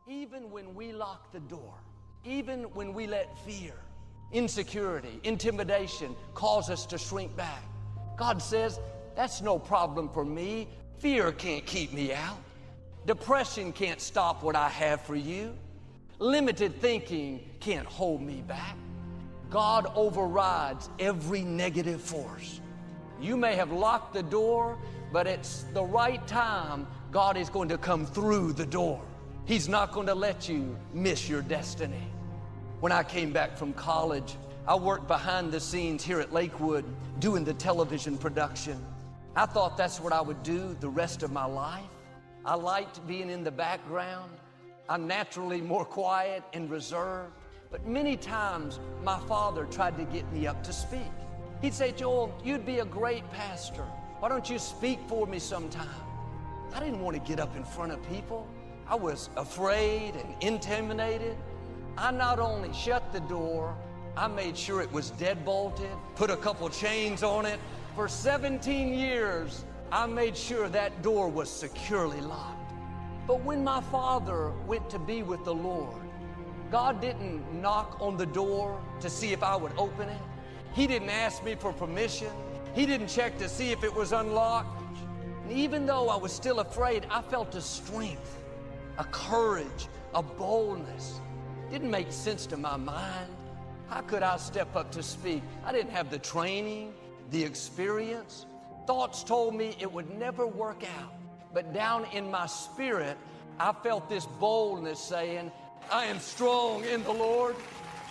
Even when we lock the door, even when we let fear, insecurity, intimidation cause us to shrink back, God says, that's no problem for me. Fear can't keep me out. Depression can't stop what I have for you. Limited thinking can't hold me back. God overrides every negative force. You may have locked the door, but it's the right time. God is going to come through the door. He's not going to let you miss your destiny. When I came back from college, I worked behind the scenes here at Lakewood doing the television production. I thought that's what I would do the rest of my life. I liked being in the background. I'm naturally more quiet and reserved. But many times my father tried to get me up to speak. He'd say, Joel, you'd be a great pastor. Why don't you speak for me sometime? I didn't want to get up in front of people. I was afraid and intimidated. I not only shut the door, I made sure it was deadbolted, put a couple chains on it. For 17 years, I made sure that door was securely locked. But when my father went to be with the Lord, God didn't knock on the door to see if I would open it. He didn't ask me for permission. He didn't check to see if it was unlocked. And even though I was still afraid, I felt a strength, a courage, a boldness. Didn't make sense to my mind. How could I step up to speak? I didn't have the training, the experience. Thoughts told me it would never work out. But down in my spirit, I felt this boldness saying, I am strong in the Lord.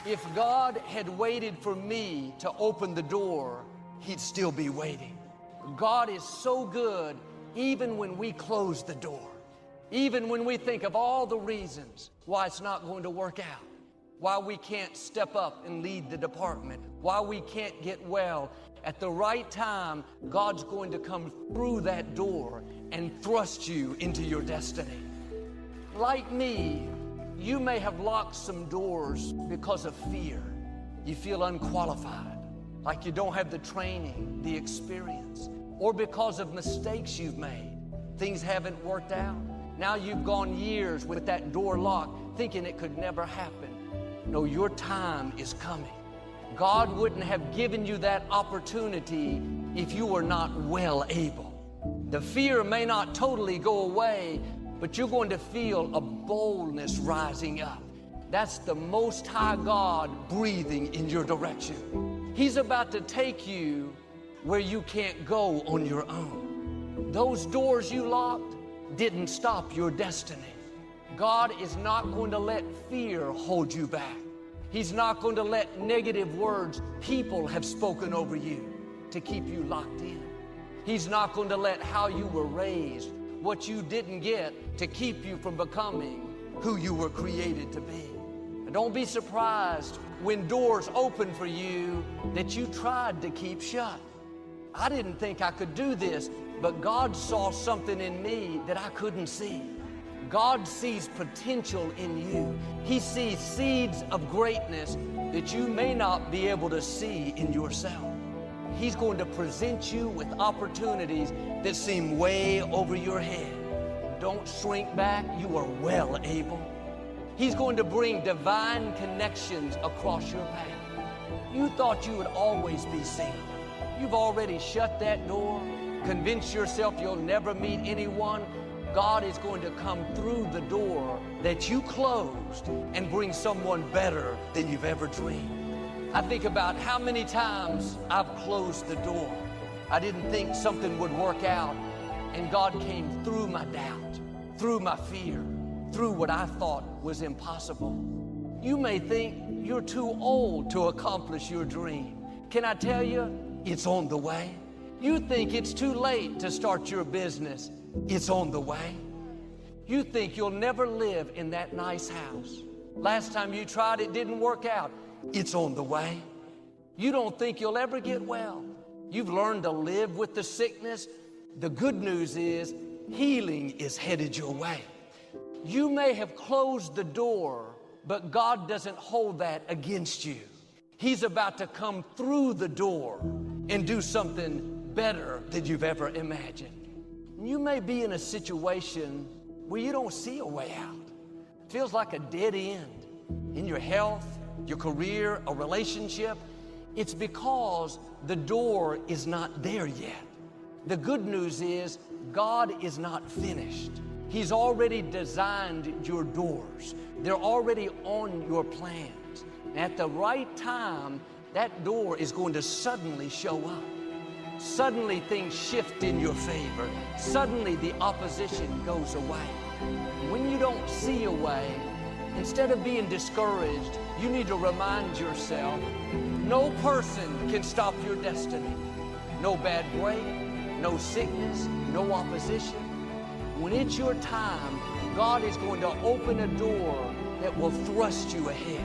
If God had waited for me to open the door, He'd still be waiting. God is so good even when we close the door. Even when we think of all the reasons why it's not going to work out, why we can't step up and lead the department, why we can't get well, at the right time, God's going to come through that door and thrust you into your destiny. Like me, you may have locked some doors because of fear. You feel unqualified, like you don't have the training, the experience, or because of mistakes you've made. Things haven't worked out. Now you've gone years with that door locked, thinking it could never happen. No, your time is coming. God wouldn't have given you that opportunity if you were not well able. The fear may not totally go away, but you're going to feel a boldness rising up. That's the Most High God breathing in your direction. He's about to take you where you can't go on your own. Those doors you locked didn't stop your destiny. God is not going to let fear hold you back. He's not going to let negative words people have spoken over you to keep you locked in. He's not going to let how you were raised, what you didn't get, to keep you from becoming who you were created to be. And don't be surprised when doors open for you that you tried to keep shut. I didn't think I could do this, but God saw something in me that I couldn't see. God sees potential in you. He sees seeds of greatness that you may not be able to see in yourself. He's going to present you with opportunities that seem way over your head. Don't shrink back. You are well able. He's going to bring divine connections across your path. You thought you would always be single. You've already shut that door, convinced yourself you'll never meet anyone. God is going to come through the door that you closed and bring someone better than you've ever dreamed. I think about how many times I've closed the door. I didn't think something would work out, and God came through my doubt, through my fear, through what I thought was impossible. You may think you're too old to accomplish your dream. Can I tell you, it's on the way. You think it's too late to start your business. It's on the way. You think you'll never live in that nice house. Last time you tried, it didn't work out. It's on the way. You don't think you'll ever get well. You've learned to live with the sickness. The good news is healing is headed your way. You may have closed the door, but God doesn't hold that against you. He's about to come through the door and do something better than you've ever imagined. You may be in a situation where you don't see a way out. feels like a dead end in your health, your career, a relationship, it's because the door is not there yet. The good news is God is not finished. He's already designed your doors. They're already on your plans. At the right time, that door is going to suddenly show up. Suddenly things shift in your favor. Suddenly the opposition goes away. When you don't see a way, instead of being discouraged, you need to remind yourself, no person can stop your destiny. No bad break, no sickness, no opposition. When it's your time, God is going to open a door that will thrust you ahead.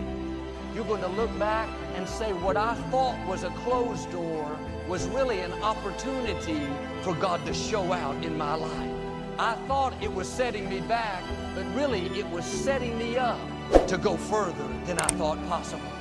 You're going to look back and say, what I thought was a closed door was really an opportunity for God to show out in my life. I thought it was setting me back, but really it was setting me up to go further than I thought possible.